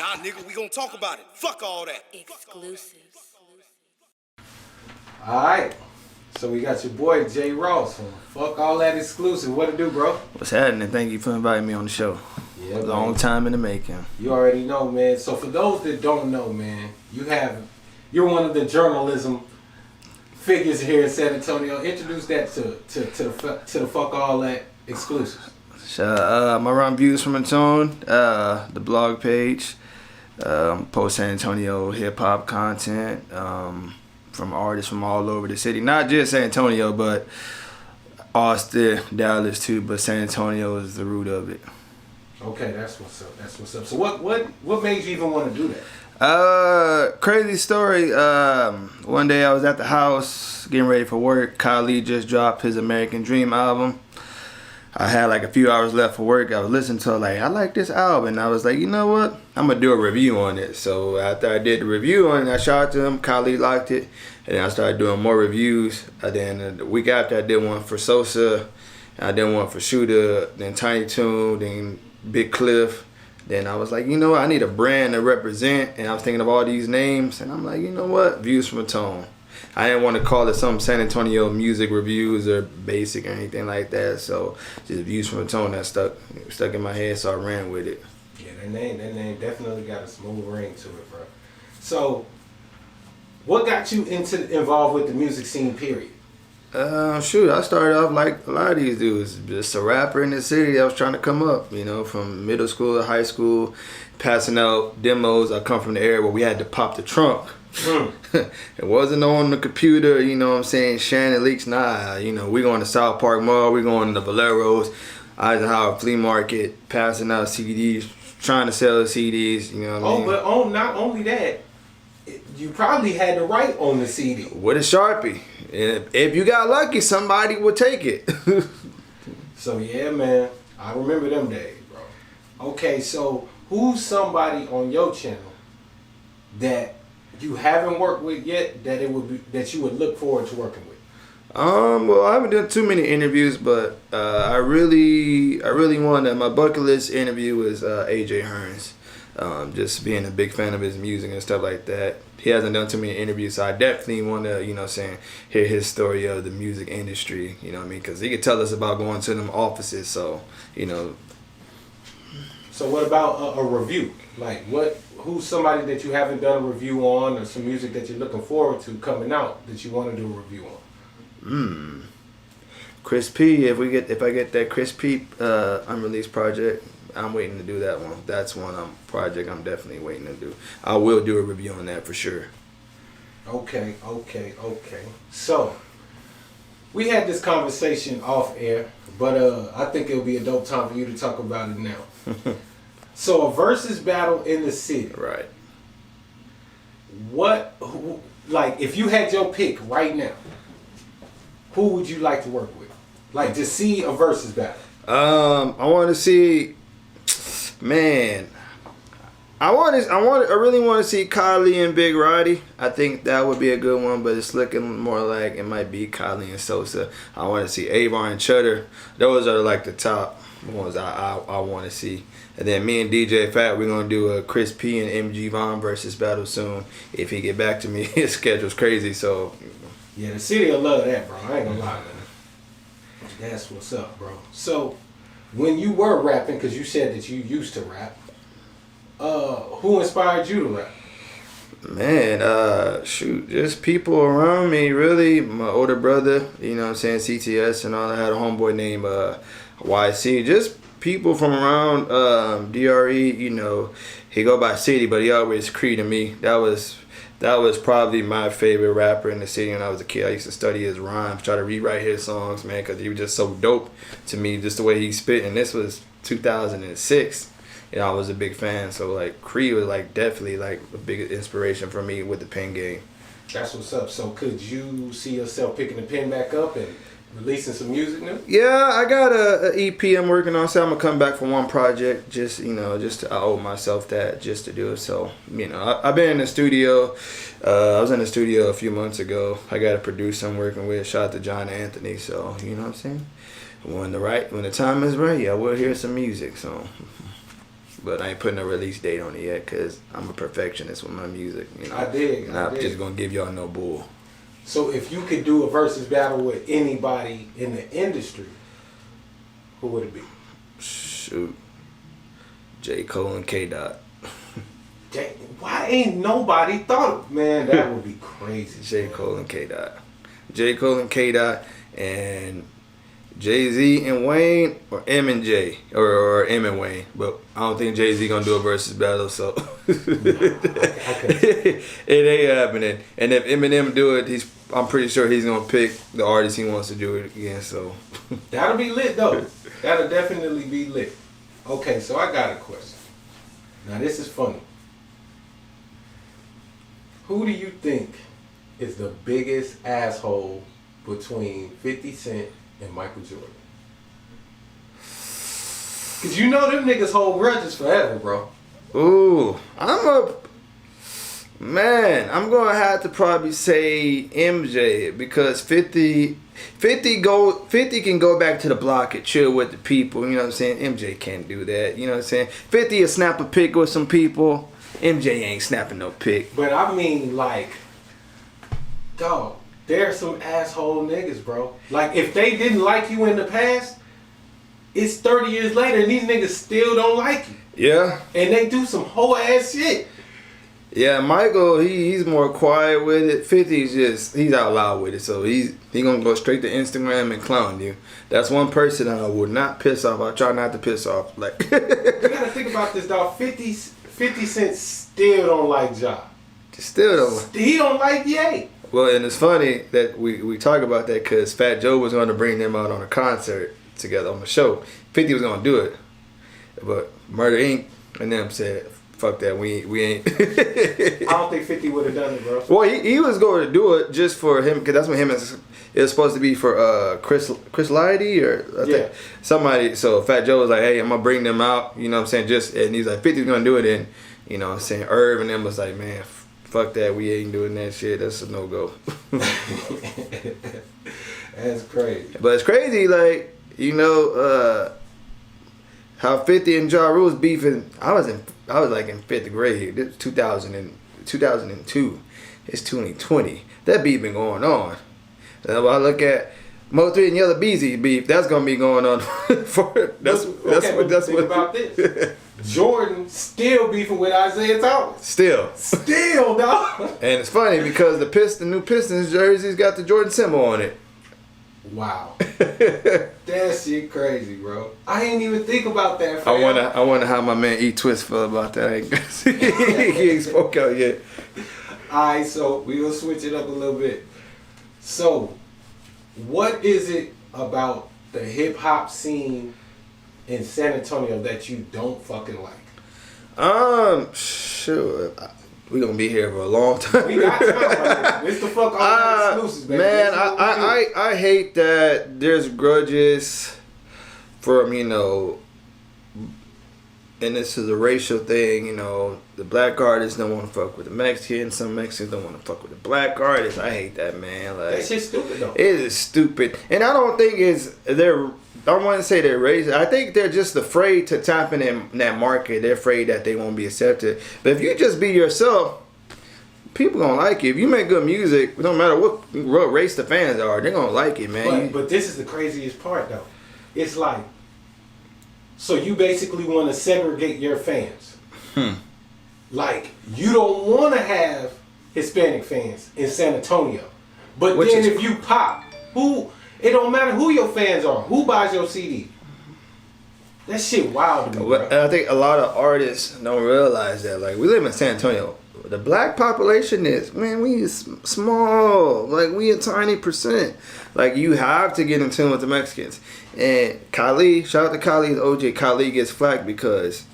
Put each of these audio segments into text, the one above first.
Nah, nigga, we gonna talk about it. Fuck all that. Exclusives. Alright, so we got your boy J Ross from Fuck All That Exclusive. What it do, bro? What's happening? Thank you for inviting me on the show. Yeah, long time in the making. You already know, man. So for those that don't know, man, you're one of the journalism figures here in San Antonio. Introduce that to the Fuck All That Exclusive. I run Views from a Tone, the blog page. Post San Antonio hip hop content from artists from all over the city. Not just San Antonio, but Austin, Dallas too. But San Antonio is the root of it. Okay, that's what's up. That's what's up. So what made you even want to do that? Crazy story. One day I was at the house getting ready for work. Khalid just dropped his American Dream album. I had like a few hours left for work. I was listening to it, like, I like this album. And I was like, you know what? I'm going to do a review on it. So after I did the review on it, I shot it to him. Khalid liked it. And then I started doing more reviews. And then the week after, I did one for Sosa. I did one for Shooter. Then Tiny Toon. Then Big Cliff. Then I was like, you know what? I need a brand to represent. And I was thinking of all these names. And I'm like, you know what? Views from a Tone. I didn't want to call it some San Antonio music reviews or basic or anything like that. So just Views from a Tone that stuck in my head, so I ran with it. Yeah, that name definitely got a smooth ring to it, bro. So what got you involved with the music scene, period? Shoot, I started off like a lot of these dudes, just a rapper in the city that was trying to come up, you know, from middle school to high school, passing out demos. I come from the area where we had to pop the trunk. It wasn't on the computer, you know what I'm saying, Shannon Leaks, nah, you know, we going to South Park Mall, we going to Valero's, Eisenhower Flea Market, passing out CDs, trying to sell the CDs, you know what I mean? But not only that, you probably had to write on the CD. With a Sharpie. If you got lucky, somebody would take it. So yeah, man, I remember them days, bro. Okay, so who's somebody on your channel that you haven't worked with yet that you would look forward to working with? Well, I haven't done too many interviews, but I really wanted, my bucket list interview was AJ Hearns. Just being a big fan of his music and stuff like that. He hasn't done too many interviews, so I definitely want to, you know what I'm saying, hear his story of the music industry, you know what I mean? Because he could tell us about going to them offices, so, you know. So what about a review? Like, who's somebody that you haven't done a review on, or some music that you're looking forward to coming out that you want to do a review on? Chris P. If I get that Chris P. Unreleased project, I'm waiting to do that one. That's one project I'm definitely waiting to do. I will do a review on that for sure. Okay. So we had this conversation off air, but I think it'll be a dope time for you to talk about it now. So a versus battle in the city. Right. Like, if you had your pick right now, who would you like to work with? Like, to see a versus battle. I want to see, man. I really want to see Kylie and Big Roddy. I think that would be a good one, but it's looking more like it might be Kylie and Sosa. I want to see Avon and Cheddar. Those are like the top ones I want to see. And then me and DJ F.A.D.E, we're going to do a Chris P and MG Vaughn versus battle soon. If he get back to me, his schedule's crazy, so. Yeah, the city will love that, bro. I ain't gonna lie, man. That's what's up, bro. So, when you were rapping, because you said that you used to rap, who inspired you to rap? Man, shoot, just people around me, really. My older brother, you know what I'm saying, CTS and all. I had a homeboy named YC. Just people from around DRE, you know. He go by City, but he always Cree to me. That was probably my favorite rapper in the city when I was a kid. I used to study his rhymes, try to rewrite his songs, man, because he was just so dope to me, just the way he spit. And this was 2006. You know, I was a big fan, so like Cree was like definitely like a big inspiration for me with the pen game. That's what's up. So could you see yourself picking the pen back up and releasing some music now? Yeah, I got a EP I'm working on, so I'm gonna come back for one project. Just, you know, I owe myself that just to do it. So, you know, I've been in the studio. I was in the studio a few months ago. I got a producer I'm working with. Shout out to John Anthony. So, you know what I'm saying? When the time is right, yeah, we'll hear some music. So. but I ain't putting a release date on it yet because I'm a perfectionist with my music. You know, I dig. I'm not just gonna give y'all no bull. So if you could do a versus battle with anybody in the industry, who would it be? Shoot, J. Cole and K-Dot. Why ain't nobody thought of, man, that would be crazy. J. Cole and K-Dot. J. Cole and K-Dot and Jay-Z and Wayne, or M and J, or M and Wayne. But I don't think Jay-Z gonna do a versus battle, so it ain't happening. And if Eminem do it, I'm pretty sure he's gonna pick the artist he wants to do it against. So that'll be lit though. That'll definitely be lit. Okay, so I got a question. Now this is funny. Who do you think is the biggest asshole between 50 Cent and Michael Jordan? Cause you know them niggas hold grudges forever, bro. Ooh, I'm gonna have to probably say MJ because 50 can go back to the block and chill with the people, you know what I'm saying? MJ can't do that, you know what I'm saying? 50 will snap a pic with some people. MJ ain't snapping no pic. But I mean, like, dog, there's some asshole niggas, bro. Like, if they didn't like you in the past, it's 30 years later and these niggas still don't like you. Yeah. And they do some whole ass shit. Yeah, Michael, he's more quiet with it. 50's he's out loud with it. So he gonna go straight to Instagram and clown you. That's one person I would not piss off. I try not to piss off. Like you gotta think about this, dog. 50 Cent still don't like Ja. Still don't. He don't like Ye. Well, and it's funny that we talk about that because Fat Joe was going to bring them out on a concert together on the show. 50 was going to do it, but Murder Inc. and them said, "Fuck that, we ain't." I don't think 50 would have done it, bro. Well, he was going to do it just for him because that's what him is. It was supposed to be for Chris Lighty or I think somebody. So Fat Joe was like, "Hey, I'm gonna bring them out." You know what I'm saying? And he's like, "50's gonna do it." And you know what I'm saying? Irv and them was like, "Man, fuck that. We ain't doing that shit. That's a no go." That's crazy. But it's crazy, like you know how 50 and Ja Rule's beefing. I was like in 5th grade. This was 2002. It's 2020. That beef been going on. And when I look at Mo3 and Yella Beezy beef, that's gonna be going on for that's what about this. Jordan still beefing with Isaiah Thomas. Still, dog. And it's funny because the new Pistons jerseys got the Jordan symbol on it. Wow, that shit crazy, bro. I ain't even think about that. Fam. I wonder how my man E Twist feel about that. He ain't spoke out yet. All right, so we gonna switch it up a little bit. So, what is it about the hip hop scene in San Antonio that you don't fucking like? Sure. We gonna be here for a long time. We got time. It's the Fuck All That Exclusive, baby. Man, I hate that there's grudges from, you know, and this is a racial thing, you know, the black artists don't want to fuck with the Mexicans, some Mexicans don't want to fuck with the black artists. I hate that, man. Like, that shit's stupid, though. It is stupid. And I don't think I don't want to say they're racist. I think they're just afraid to tap in that market. They're afraid that they won't be accepted. But if you just be yourself, people gonna like you. If you make good music, no matter what race the fans are, they're gonna like it, man. But this is the craziest part, though. It's like, so you basically want to segregate your fans. Like, you don't want to have Hispanic fans in San Antonio. But then if you pop, it don't matter who your fans are. Who buys your CD? That shit wild to me, bro. And I think a lot of artists don't realize that. Like, we live in San Antonio. The black population we is small. Like, we a tiny percent. Like, you have to get in tune with the Mexicans. And Khalid, shout out to Khalid, OJ. Khalid gets flack because,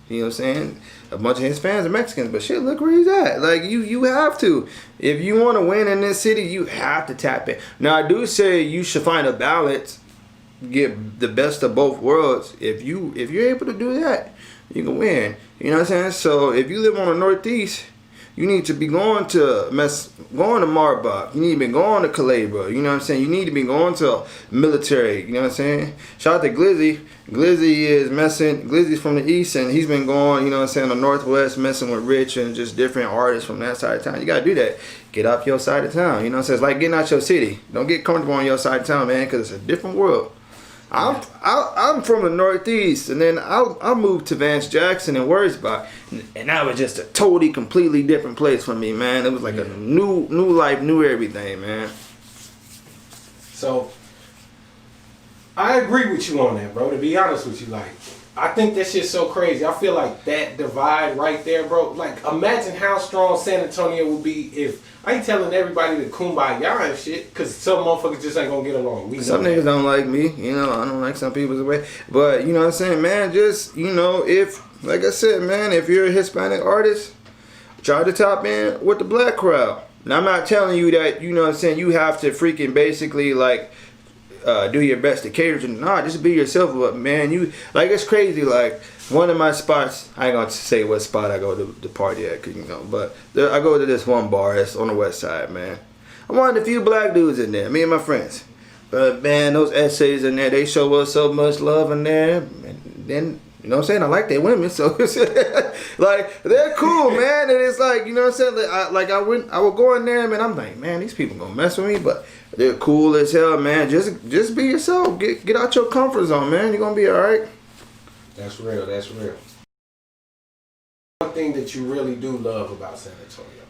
you know what I'm saying? A bunch of his fans are Mexicans, but shit, look where he's at. Like, you have to. If you want to win in this city, you have to tap in. Now, I do say you should find a balance, get the best of both worlds. If you're able to do that, you can win. You know what I'm saying? So, if you live on the Northeast, you need to be going to Marbach. You need to be going to Calais, bro. You know what I'm saying? You need to be going to military. You know what I'm saying? Shout out to Glizzy. Glizzy's from the east, and he's been going, you know what I'm saying, the northwest, messing with Rich and just different artists from that side of town. You gotta do that. Get off your side of town. You know what I'm saying? It's like getting out your city. Don't get comfortable on your side of town, man, because it's a different world. I'm from the Northeast, and then I moved to Vance Jackson and Wordsbach, and that was just a totally, completely different place for me, man. It was like a new life, new everything, man. So, I agree with you on that, bro. To be honest with you, like, I think that shit's so crazy. I feel like that divide right there, bro. Like, imagine how strong San Antonio would be if I ain't telling everybody to kumbaya and shit, because some motherfuckers just ain't gonna get along. Some niggas don't like me, you know. I don't like some people's way, but you know what I'm saying, man. Just, you know, if, like I said, man, if you're a Hispanic artist, try to top in with the black crowd. Now, I'm not telling you that, you know what I'm saying, you have to freaking basically like do your best to cater to. Nah, just be yourself. But man, you like, it's crazy. Like, one of my spots, I ain't gonna say what spot I go to party at, 'cause, you know, but I go to this one bar that's on the west side, man. I'm one of the few black dudes in there, me and my friends. But man, those essays in there, they show us so much love in there. And then, you know what I'm saying, I like their women, so it's like, they're cool, man. And it's like, you know what I'm saying, I would go in there, man. I'm like, man, these people gonna mess with me, but they're cool as hell, man. Just be yourself. Get out your comfort zone, man. You're gonna be all right. That's real. That's real. One thing that you really do love about San Antonio.